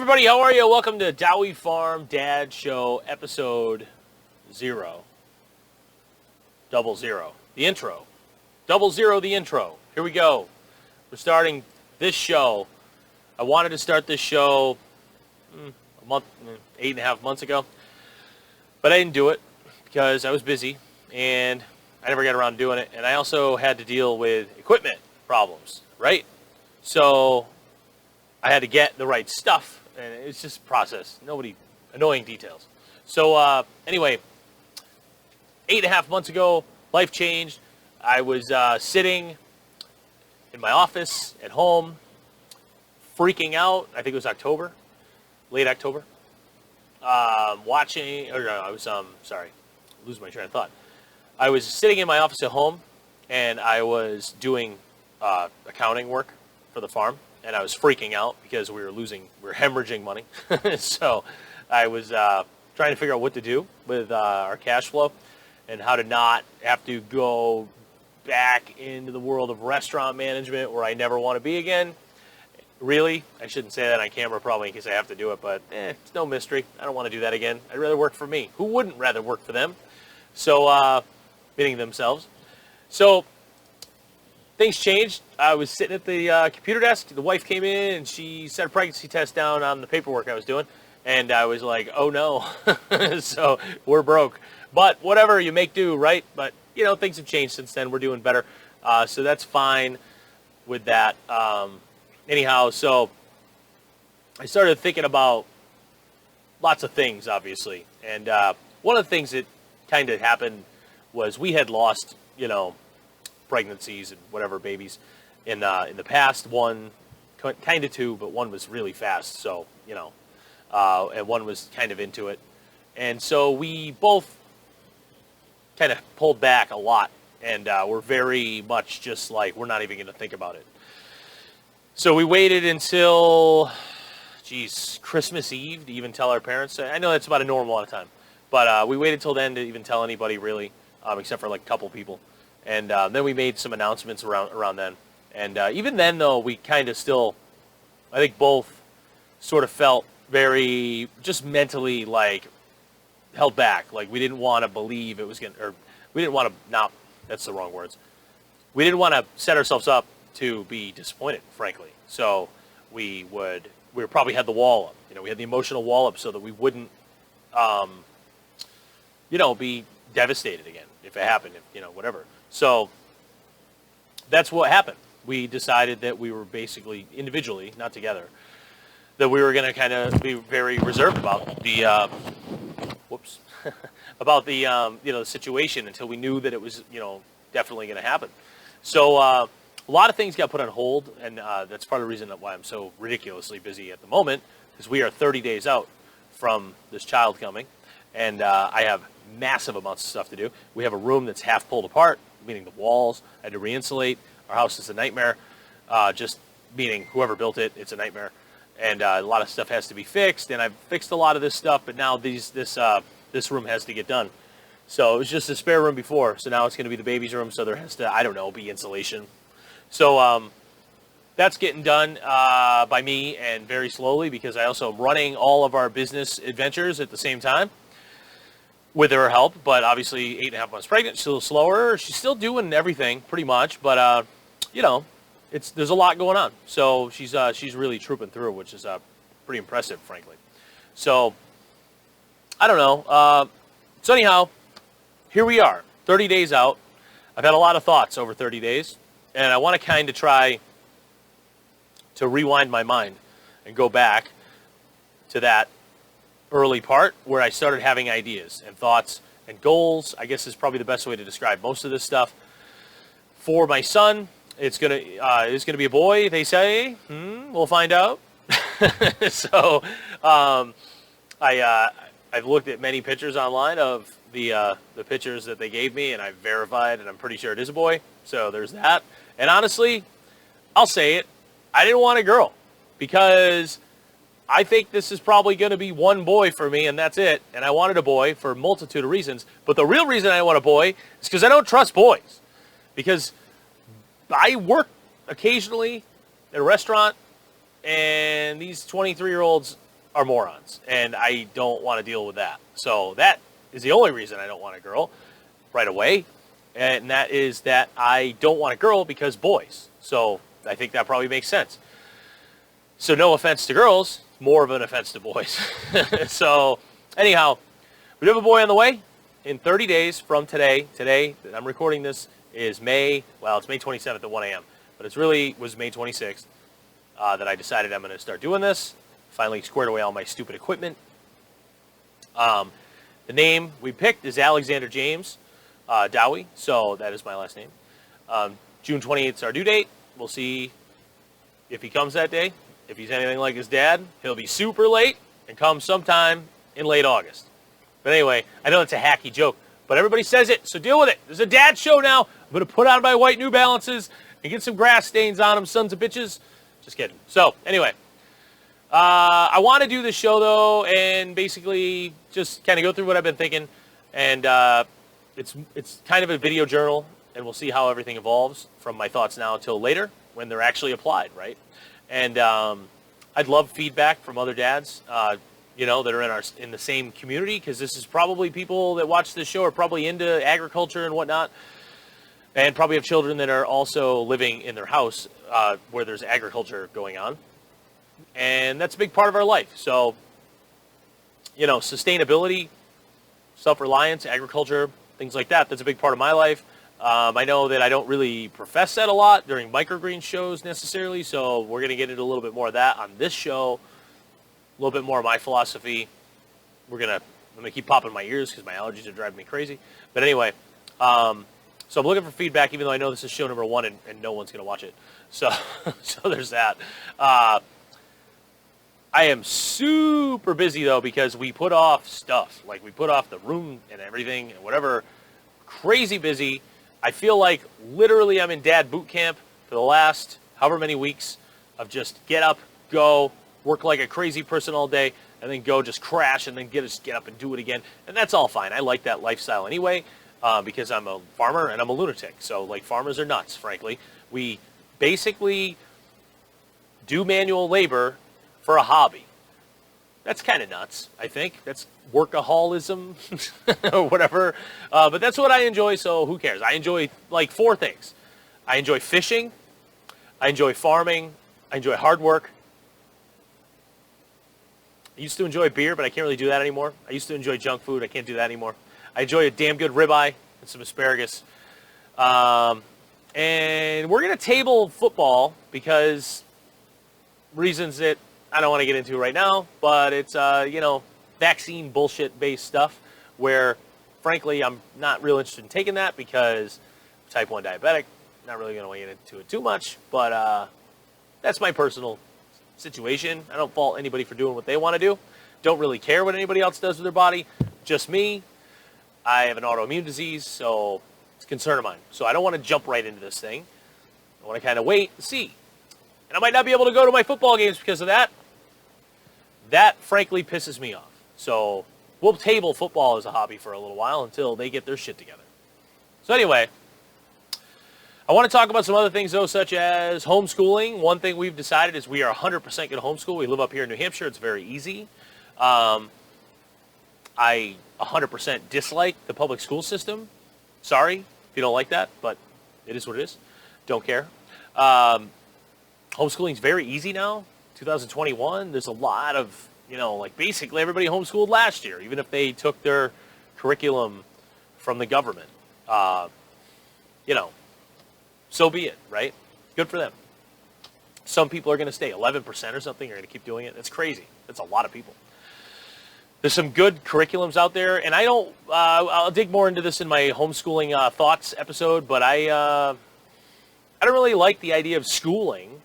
everybody, how are you? Welcome to Dowie Farm Dad Show, episode 0. 00. The intro. 00, the intro. Here we go. We're starting this show. I wanted to start this show a month, 8.5 months ago. But I didn't do it because I was busy and I never got around to doing it. And I also had to deal with equipment problems, right? So I had to get the right stuff, and it's just a process. Annoying details. So anyway, 8.5 months ago, life changed. I was sitting in my office at home, freaking out. I think it was October, late October. Losing my train of thought. I was sitting in my office at home, and I was doing accounting work for the farm. And I was freaking out because we were hemorrhaging money. So I was trying to figure out what to do with our cash flow and how to not have to go back into the world of restaurant management where I never want to be again. Really, I shouldn't say that on camera probably in case I have to do it, but it's no mystery. I don't want to do that again. I'd rather work for me. Who wouldn't rather work for them? So, meaning themselves. So, things changed. I was sitting at the computer desk. The wife came in and she set a pregnancy test down on the paperwork I was doing. And I was like, oh no. So we're broke. But whatever, you make do, right? But, things have changed since then. We're doing better. So that's fine with that. Anyhow, so I started thinking about lots of things, obviously. And one of the things that kind of happened was we had lost, pregnancies and whatever babies in the past. One, kind of two, but one was really fast. So, and one was kind of into it. And so we both kind of pulled back a lot. And we're very much just like, we're not even going to think about it. So we waited until, Christmas Eve to even tell our parents. I know that's about a normal amount of time. But we waited till then to even tell anybody really, except for like a couple people. And then we made some announcements around then. And even then, though, we kind of still, I think both sort of felt very, just mentally, like, held back. Like, we didn't want to believe it was going to, or we didn't want to, that's the wrong words. We didn't want to set ourselves up to be disappointed, frankly. So we probably had the wall up. We had the emotional wall up so that we wouldn't, be devastated again if it happened, whatever. So that's what happened. We decided that we were basically individually, not together, that we were going to kind of be very reserved about the, about the, the situation until we knew that it was, definitely going to happen. So a lot of things got put on hold, and that's part of the reason why I'm so ridiculously busy at the moment, because we are 30 days out from this child coming, and I have massive amounts of stuff to do. We have a room that's half pulled apart, meaning the walls. I had to re-insulate. Our house is a nightmare, just meaning whoever built it, it's a nightmare. And a lot of stuff has to be fixed, and I've fixed a lot of this stuff, but now this room has to get done. So it was just a spare room before, so now it's going to be the baby's room, so there has to, be insulation. So that's getting done by me and very slowly because I also am running all of our business adventures at the same time. With her help, but obviously 8.5 months pregnant, she's a little slower. She's still doing everything pretty much, but there's a lot going on. So she's really trooping through, which is pretty impressive, frankly. So I don't know. So anyhow, here we are, 30 days out. I've had a lot of thoughts over 30 days, and I want to kind of try to rewind my mind and go back to that early part where I started having ideas and thoughts and goals. I guess is probably the best way to describe most of this stuff. For my son, it's gonna be a boy. They say, we'll find out. So I've looked at many pictures online of the pictures that they gave me, and I've verified, and I'm pretty sure it is a boy. So there's that. And honestly, I'll say it. I didn't want a girl because I think this is probably going to be one boy for me, and that's it. And I wanted a boy for a multitude of reasons. But the real reason I want a boy is because I don't trust boys. Because I work occasionally at a restaurant, and these 23-year-olds are morons, and I don't want to deal with that. So that is the only reason I don't want a girl right away, and that is that I don't want a girl because boys. So I think that probably makes sense. So no offense to girls, more of an offense to boys. So anyhow, we have a boy on the way in 30 days from today. Today that I'm recording this is it's May 27th at 1 a.m., but it really was May 26th that I decided I'm going to start doing this. Finally squared away all my stupid equipment. The name we picked is Alexander James Dowie, so that is my last name. June 28th is our due date. We'll see if he comes that day. If he's anything like his dad, he'll be super late and come sometime in late August. But anyway, I know it's a hacky joke, but everybody says it, so deal with it. There's a dad show now. I'm going to put on my white New Balances and get some grass stains on them, sons of bitches. Just kidding. So anyway, I want to do this show, though, and basically just kind of go through what I've been thinking. And it's kind of a video journal, and we'll see how everything evolves from my thoughts now until later when they're actually applied, right? And I'd love feedback from other dads, that are in the same community, because this is probably people that watch this show are probably into agriculture and whatnot, and probably have children that are also living in their house where there's agriculture going on. And that's a big part of our life. So, sustainability, self-reliance, agriculture, things like that, that's a big part of my life. I know that I don't really profess that a lot during microgreen shows necessarily, so we're going to get into a little bit more of that on this show, a little bit more of my philosophy. I'm going to keep popping my ears because my allergies are driving me crazy. But anyway, so I'm looking for feedback, even though I know this is show number 1 and no one's going to watch it. So, so there's that. I am super busy, though, because we put off stuff. Like, we put off the room and everything and whatever. Crazy busy. I feel like literally I'm in dad boot camp for the last however many weeks of just get up, go, work like a crazy person all day, and then go just crash and then get up and do it again. And that's all fine. I like that lifestyle anyway because I'm a farmer and I'm a lunatic. So, like, farmers are nuts, frankly. We basically do manual labor for a hobby. That's kind of nuts, I think. That's workaholism or whatever. But that's what I enjoy, so who cares? I enjoy, 4 things. I enjoy fishing. I enjoy farming. I enjoy hard work. I used to enjoy beer, but I can't really do that anymore. I used to enjoy junk food. I can't do that anymore. I enjoy a damn good ribeye and some asparagus. And we're going to table football because reasons that I don't want to get into right now, but it's, vaccine bullshit-based stuff where, frankly, I'm not real interested in taking that because I'm type 1 diabetic. Not really going to get into it too much, but that's my personal situation. I don't fault anybody for doing what they want to do. Don't really care what anybody else does with their body. Just me. I have an autoimmune disease, so it's a concern of mine. So I don't want to jump right into this thing. I want to kind of wait and see. And I might not be able to go to my football games because of that. That, frankly, pisses me off. So we'll table football as a hobby for a little while until they get their shit together. So anyway, I want to talk about some other things, though, such as homeschooling. One thing we've decided is we are 100% going to homeschool. We live up here in New Hampshire. It's very easy. I 100% dislike the public school system. Sorry if you don't like that, but it is what it is. Don't care. Homeschooling is very easy now. 2021, there's a lot of, basically everybody homeschooled last year, even if they took their curriculum from the government. So be it, right? Good for them. Some people are going to stay. 11% or something are going to keep doing it. That's crazy. That's a lot of people. There's some good curriculums out there, and I'll dig more into this in my homeschooling thoughts episode, but I don't really like the idea of schooling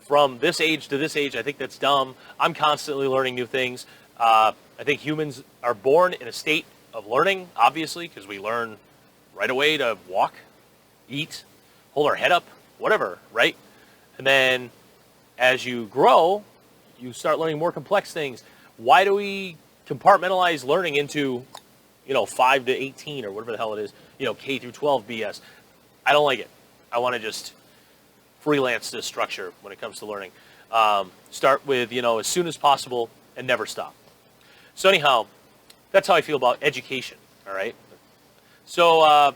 from this age to this age. I think that's dumb. I'm constantly learning new things. I think humans are born in a state of learning, obviously, because we learn right away to walk, eat, hold our head up, whatever, right? And then as you grow, you start learning more complex things. Why do we compartmentalize learning into, 5 to 18 or whatever the hell it is, K through 12 BS? I don't like it. I want to just freelance this structure when it comes to learning. Start with, as soon as possible, and never stop. So anyhow, that's how I feel about education, all right? So I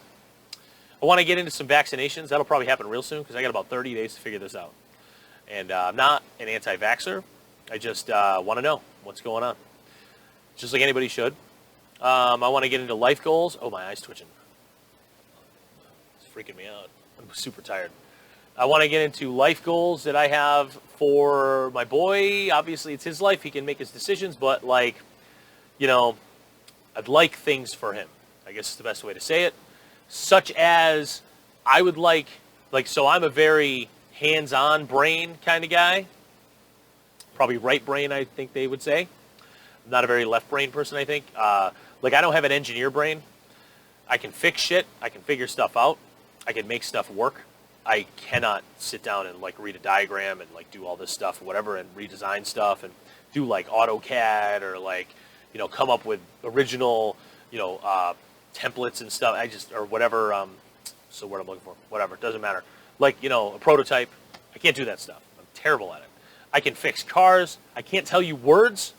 want to get into some vaccinations. That'll probably happen real soon because I got about 30 days to figure this out. And I'm not an anti-vaxxer. I just want to know what's going on, just like anybody should. I want to get into life goals. Oh, my eye's twitching. It's freaking me out. I'm super tired. I want to get into life goals that I have for my boy. Obviously, it's his life. He can make his decisions. But, like, you know, I'd like things for him. I guess is the best way to say it. Such as I would like, so I'm a very hands-on brain kind of guy. Probably right brain, I think they would say. I'm not a very left brain person, I think. Like, I don't have an engineer brain. I can fix shit. I can figure stuff out. I can make stuff work. I cannot sit down and, like, read a diagram and, like, do all this stuff or whatever and redesign stuff and do, like, AutoCAD or, like, you know, come up with original, you know, templates and stuff. Or whatever, so what I'm looking for. Whatever, it doesn't matter. Like, you know, a prototype. I can't do that stuff. I'm terrible at it. I can fix cars. I can't tell you words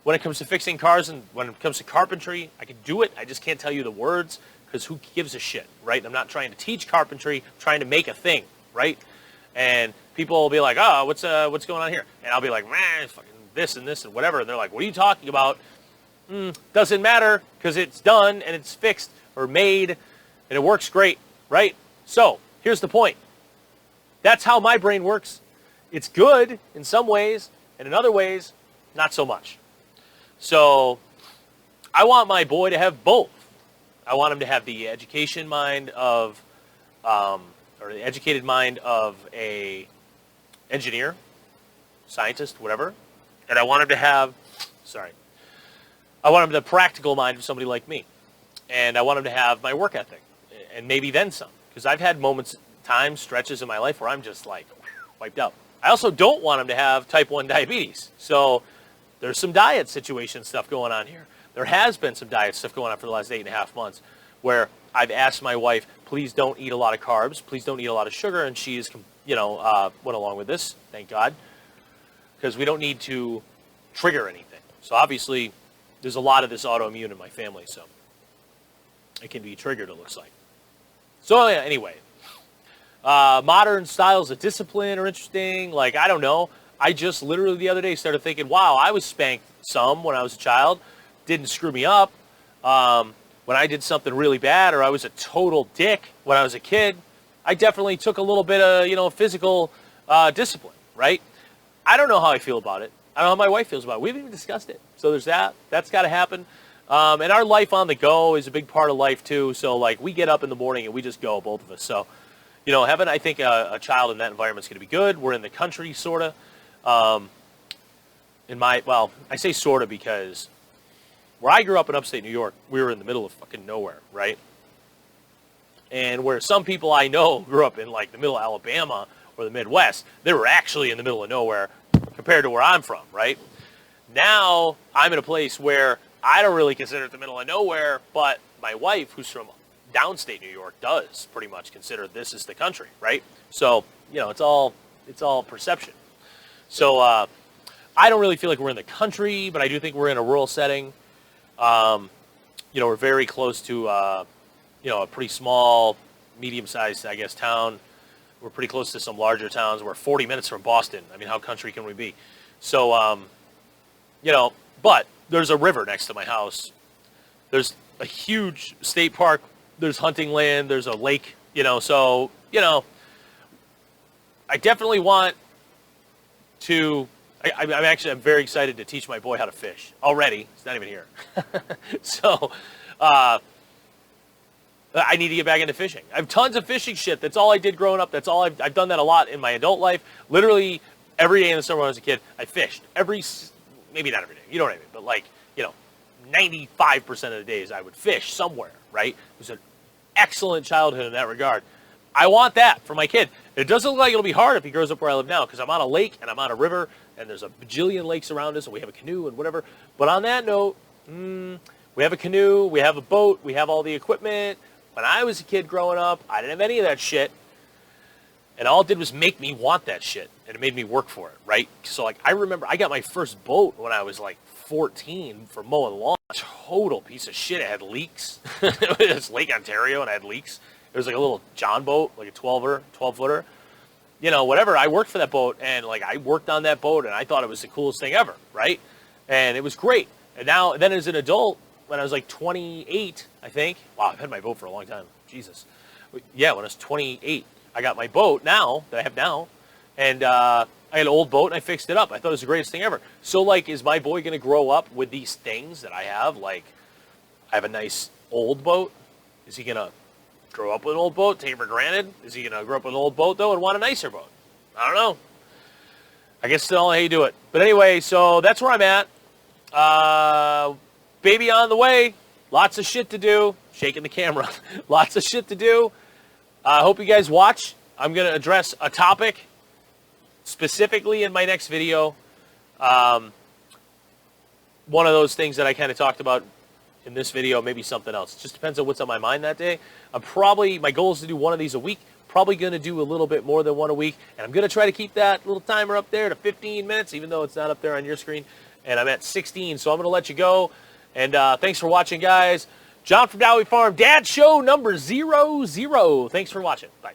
when it comes to fixing cars, and when it comes to carpentry, I can do it. I just can't tell you the words. Because who gives a shit, right? I'm not trying to teach carpentry. I'm trying to make a thing, right? And people will be like, oh, what's going on here? And I'll be like, man, fucking this and this and whatever. And they're like, what are you talking about? Doesn't matter because it's done and it's fixed or made and it works great, right? So here's the point. That's how my brain works. It's good in some ways, and in other ways, not so much. So I want my boy to have both. I want him to have the education mind of, or the educated mind of a engineer, scientist, whatever. And I want him to have, I want him the practical mind of somebody like me. And I want him to have my work ethic, and maybe then some. Because I've had moments, times, stretches in my life where I'm just like wiped out. I also don't want him to have type 1 diabetes. So there's some diet situation stuff going on here. There has been some diet stuff going on for the last 8.5 months where I've asked my wife, please don't eat a lot of carbs, please don't eat a lot of sugar, and she's, you know, went along with this, thank God, because we don't need to trigger anything. So obviously, there's a lot of this autoimmune in my family, so it can be triggered, it looks like. So yeah, anyway, modern styles of discipline are interesting. Like, I don't know. I just literally the other day started thinking, wow, I was spanked some when I was a child. Didn't screw me up. When I did something really bad or I was a total dick when I was a kid, I definitely took a little bit of, you know, physical discipline, right? I don't know how I feel about it. I don't know how my wife feels about it. We haven't even discussed it. So there's that. That's got to happen. And our life on the go is a big part of life too. So, like, we get up in the morning and we just go, both of us. So, you know, having, I think, a child in that environment is going to be good. We're in the country, sort of. I say sort of because where I grew up in upstate New York, we were in the middle of fucking nowhere, right? And where some people I know grew up in, like, the middle of Alabama or the Midwest, they were actually in the middle of nowhere compared to where I'm from, right? Now, I'm in a place where I don't really consider it the middle of nowhere, but my wife, who's from downstate New York, does pretty much consider this as the country, right? So, you know, it's all perception. So, I don't really feel like we're in the country, but I do think we're in a rural setting. You know, we're very close to, you know, a pretty small, medium-sized, I guess, town. We're pretty close to some larger towns. We're 40 minutes from Boston. I mean, how country can we be? So, you know, but there's a river next to my house. There's a huge state park. There's hunting land. There's a lake, you know. So, you know, I definitely want to... I'm very excited to teach my boy how to fish. Already. He's not even here. So, I need to get back into fishing. I have tons of fishing shit. That's all I did growing up. That's all I've done that a lot in my adult life. Literally, every day in the summer when I was a kid, I fished. Maybe not every day. You know what I mean? But, like, you know, 95% of the days I would fish somewhere, right? It was an excellent childhood in that regard. I want that for my kid. It doesn't look like it'll be hard if he grows up where I live now because I'm on a lake and I'm on a river and there's a bajillion lakes around us and we have a canoe and whatever. But on that note, we have a canoe, we have a boat, we have all the equipment. When I was a kid growing up, I didn't have any of that shit. And all it did was make me want that shit, and it made me work for it, right? So, like, I remember I got my first boat when I was, like, 14 for mowing lawn. Total piece of shit. It had leaks. It was Lake Ontario, and it had leaks. It was like a little John boat, like a 12-footer. You know, whatever. I worked for that boat, and, like, I worked on that boat, and I thought it was the coolest thing ever, right? And it was great. And then as an adult, when I was, like, 28, I think. Wow, I've had my boat for a long time. Jesus. Yeah, when I was 28. I got my boat now, that I have now, and I had an old boat, and I fixed it up. I thought it was the greatest thing ever. So, like, is my boy going to grow up with these things that I have? Like, I have a nice old boat. Is he going to grow up with an old boat, take it for granted? Is he going to grow up with an old boat, though, and want a nicer boat? I don't know. I guess that's how you do it. But anyway, so that's where I'm at. Baby on the way. Lots of shit to do. Shaking the camera. Lots of shit to do. I hope you guys watch. I'm going to address a topic specifically in my next video. One of those things that I kind of talked about in this video, maybe something else. It just depends on what's on my mind that day. My goal is to do one of these a week. Probably going to do a little bit more than one a week. And I'm going to try to keep that little timer up there to 15 minutes, even though it's not up there on your screen. And I'm at 16, so I'm going to let you go. And thanks for watching, guys. John from Dowey Farm, Dad Show number 00. Thanks for watching. Bye.